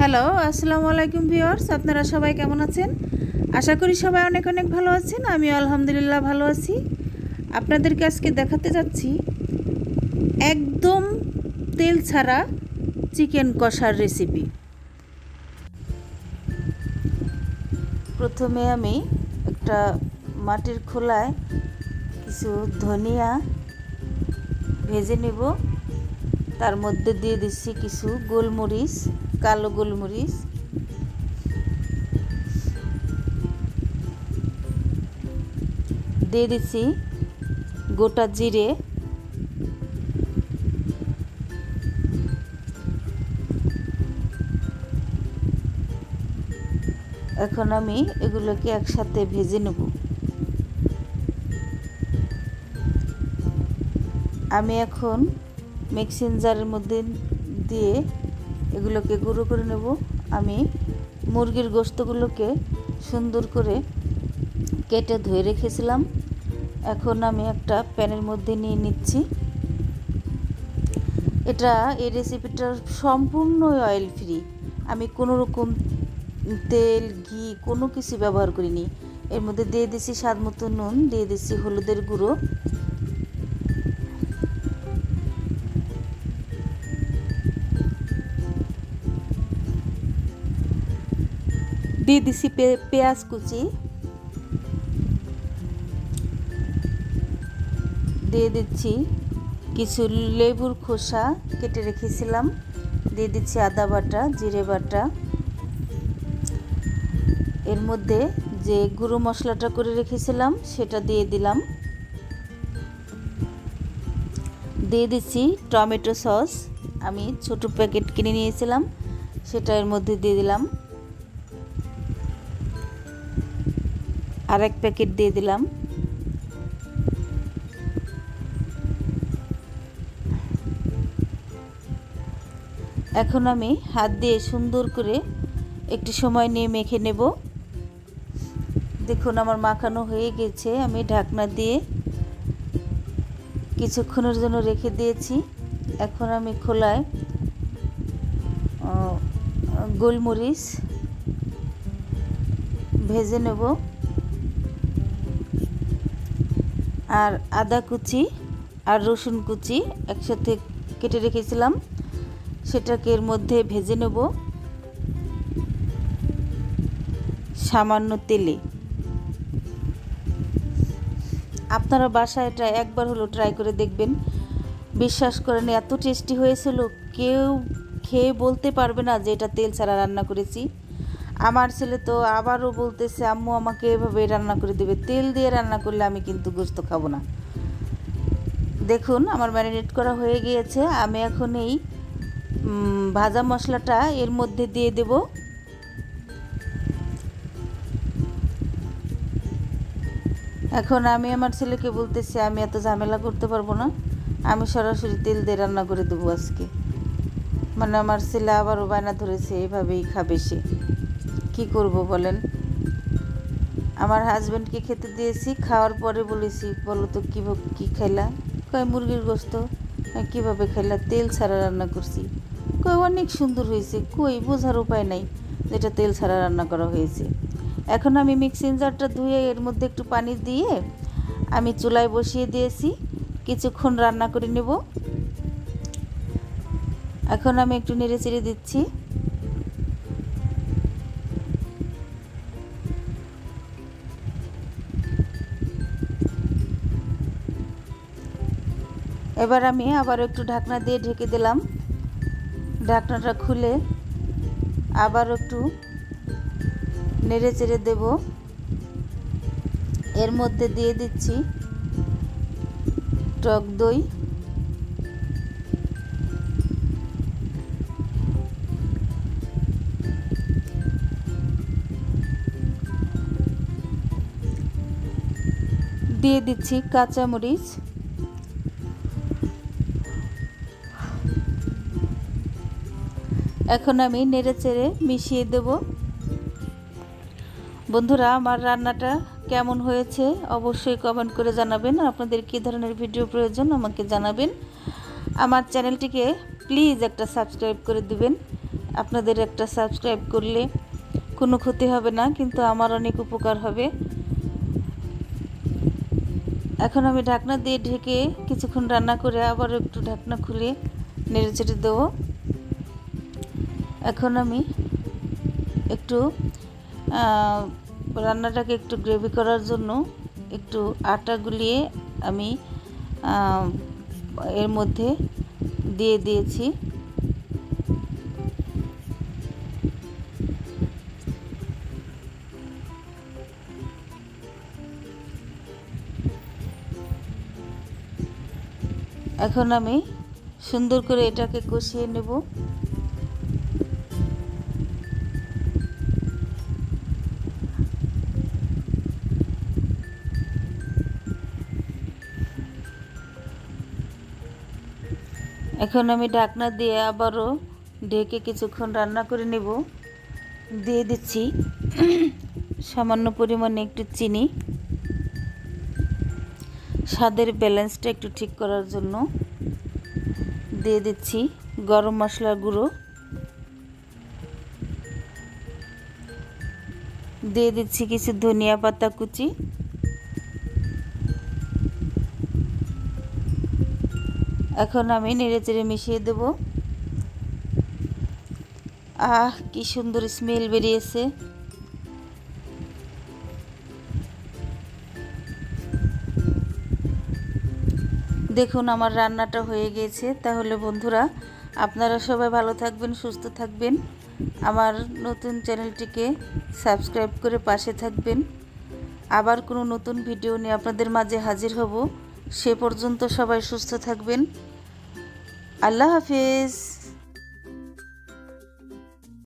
Hello, আসসালামু আলাইকুম viewers. আপনারা সবাই কেমন আছেন? আশা করি সবাই অনেক অনেক ভালো আছেন। আমিও আলহামদুলিল্লাহ ভালো আছি। আপনাদেরকে আজকে দেখাতে যাচ্ছি একদম তেল ছাড়া চিকেন কষার রেসিপি। প্রথমে আমি একটা মাটির খোলায় কিছু ধনিয়া ভেজে নেব। তার মধ্যে দিয়ে দিচ্ছি কিছু গোলমরিচ, কালো গোলমরিচ, দিয়ে দিচ্ছি গোটা জিরে, এখন আমি এগুলোকে একসাথে ভেজে নেব। আমি এখন মিক্সিং জারের মধ্যে দিয়ে এগুলোকে গুঁড়ো করে নেব। আমি মুরগির গোশতগুলোকে সুন্দর করে কেটে ধুয়ে রেখেছিলাম। এখন আমি একটা প্যানের মধ্যে নিয়ে নিচ্ছি। এই রেসিপিটা সম্পূর্ণ অয়েল ফ্রি। আমি কোনো রকম তেল, ঘি কোনো কিছু ব্যবহার করিনি। এর মধ্যে দিয়ে দিচ্ছি স্বাদ মতো নুন, দিয়ে দিচ্ছি হলুদের গুঁড়ো, দিয়ে দিচ্ছি পেঁয়াজ কুচি, দিয়ে দিচ্ছি কিছু লেবুর খোসা কেটে রেখেছিলাম, দিয়ে দিচ্ছি আদা বাটা, জিরে বাটা, এর মধ্যে যে গুঁড়ো মশলাটা করে রেখেছিলাম সেটা দিয়ে দিলাম, দিয়ে দিচ্ছি টমেটো সস। আমি ছোট প্যাকেট কিনে নিয়েছিলাম, সেটা এর মধ্যে দিয়ে দিলাম, আর এক প্যাকেট দিয়ে দিলাম। এখন আমি হাত দিয়ে সুন্দর করে একটু সময় নিয়ে মেখে নেব। দেখুন আমার মাখানো হয়ে গেছে। আমি ঢাকনা দিয়ে কিছুক্ষণের জন্য রেখে দিয়েছি। এখন আমি খোলায় গোলমরিচ ভেজে নেব, আর আদা কুচি আর রসুন কুচি একসাথে কেটে রেখেছিলাম, সেটাকে এর মধ্যে ভেজে নেব সামান্য তেলে। আপনারা বাসায় এটা একবার হলো ট্রাই করে দেখবেন। বিশ্বাস করেন এত টেস্টি হয়েছিল, কেউ খেয়ে বলতে পারবে না যে এটা তেল ছাড়া রান্না করেছি। আমার ছেলে তো আবারও বলতেছে, আম্মু আমাকে এভাবে রান্না করে দেবে, তেল দিয়ে রান্না করলে আমি কিন্তু গোশত খাবো না। দেখুন আমার ম্যারিনেট করা হয়ে গিয়েছে। আমি এখন এই ভাজা মশলাটা এর মধ্যে দিয়ে দেব। এখন আমি আমার ছেলেকে বলতেছি, আমি এত ঝামেলা করতে পারবো না, আমি সরাসরি তেল দিয়ে রান্না করে দেবো আজকে। মানে আমার ছেলে আবারও বায়না ধরেছে এভাবেই খাবে সে। কী করব বলেন? আমার হাজব্যান্ডকে খেতে দিয়েছি, খাওয়ার পরে বলেছি, বলো তো কী খাইলা? কয় মুরগির গোশত। কীভাবে খাইলা? তেল ছাড়া রান্না করছি। কই অনেক সুন্দর হয়েছে। কই বোঝার উপায় নাই যেটা তেল ছাড়া রান্না করা হয়েছে। এখন আমি মিক্সিং জারটা ধুয়ে এর মধ্যে একটু পানি দিয়ে আমি চুলায় বসিয়ে দিয়েছি, কিছুক্ষণ রান্না করে নেব। এখন আমি একটু নেড়ে চেড়ে দিচ্ছি। এবার আমি আবার একটু ঢাকনা দিয়ে ঢেকে দিলাম। ঢাকনাটা খুলে আবার একটু নেড়ে চেড়ে দেব। এর মধ্যে দিয়ে দিচ্ছি টক দই, দিয়ে দিচ্ছি কাঁচামরিচ, এখন আমি নেড়ে চেড়ে মিশিয়ে দেব। বন্ধুরা আমার রান্নাটা কেমন হয়েছে অবশ্যই কমেন্ট করে জানাবেন। আপনাদের কী ধরনের ভিডিও প্রয়োজন আমাকে জানাবেন। আমার চ্যানেলটিকে প্লিজ একটা সাবস্ক্রাইব করে দিবেন আপনাদের একটা সাবস্ক্রাইব করলে কোনো ক্ষতি হবে না, কিন্তু আমার অনেক উপকার হবে। এখন আমি ঢাকনা দিয়ে ঢেকে কিছুক্ষণ রান্না করে আবার একটু ঢাকনা খুলে নেড়েচেড়ে দেবো। এখন আমি একটু রান্নাটাকে একটু গ্রেভি করার জন্য একটু আটা গুলিয়ে আমি এর মধ্যে দিয়ে দিয়েছি। এখন আমি সুন্দর করে এটাকে কষিয়ে নেব। এখন আমি ঢাকনা দিয়ে আবারও ঢেকে কিছুক্ষণ রান্না করে নেব। দিয়ে দিচ্ছি সামান্য পরিমাণে একটু চিনি, স্বাদের ব্যালেন্সটা একটু ঠিক করার জন্য। দিয়ে দিচ্ছি গরম মশলার গুঁড়ো, দিয়ে দিচ্ছি কিছু ধনিয়া পাতা কুচি, এখন আমি নেড়েচেড়ে মিশিয়ে দেব। কি সুন্দর স্মেল বেরিয়েছে। দেখুন আমার রান্নাটা হয়ে গেছে। তাহলে বন্ধুরা, আপনারা সবাই ভালো থাকবেন, সুস্থ থাকবেন, আমার নতুন চ্যানেলটিকে সাবস্ক্রাইব করে পাশে থাকবেন। আবার কোনো নতুন ভিডিও নিয়ে আপনাদের মাঝে হাজির হব। সে পর্যন্ত সবাই সুস্থ থাকবেন। আল্লাহ হাফেজ।